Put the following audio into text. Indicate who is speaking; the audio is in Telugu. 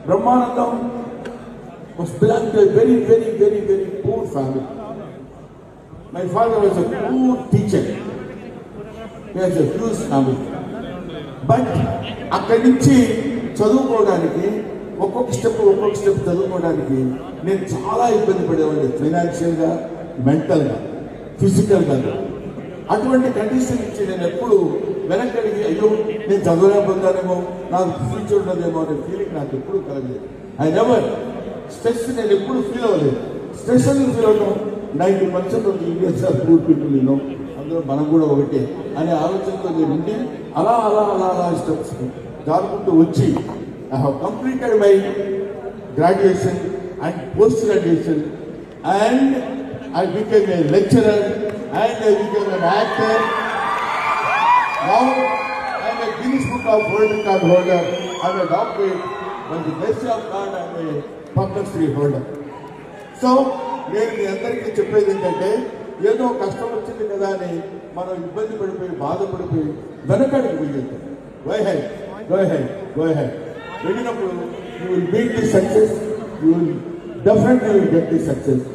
Speaker 1: Brahmanandam was belonged to a very, very, very, very poor family. My father was a poor teacher. He has a huge family. But అక్కడి నుంచి చదువుకోవడానికి ఒక్కొక్క స్టెప్ చదువుకోవడానికి నేను చాలా ఇబ్బంది పడేవాడిని, ఫైనాన్షియల్గా, మెంటల్గా, ఫిజికల్గా. అటువంటి కండిషన్ ఇచ్చి నేను ఎప్పుడు వెనక్కడికి అయ్యో నేను చదవలేకపోతానేమో, నాకు ఫ్యూచర్ ఉండదేమో అనే ఫీలింగ్ నాకు ఎప్పుడు కలగలేదు. ఐ నెవర్ స్ట్రెస్ నేను ఎప్పుడు ఫీల్ అవ్వలేదు. స్ట్రెస్ అని ఫీల్ అవడం 90% of Indians are poor people, అందులో మనం కూడా ఒకటే అనే ఆలోచనతో నేను ఉండి అలా స్టెప్స్ దాటుకుంటూ వచ్చి I have completed my graduation and post graduation and I became a lecturer and I became an actor. Now I am a Guinness Book of World Record holder. I am a doctorate. By the grace of God, I am a Padma-Shri holder. So నేను మీ అందరికీ చెప్పేది ఏంటంటే, ఏదో కష్టం వచ్చింది కదా అని మనం ఇబ్బంది పడిపోయి బాధపడిపోయి వెనకడికి వెళ్ళిపోతాం. గో హెడ్ వెళ్ళినప్పుడు you will beat the success, you will definitely will get the success.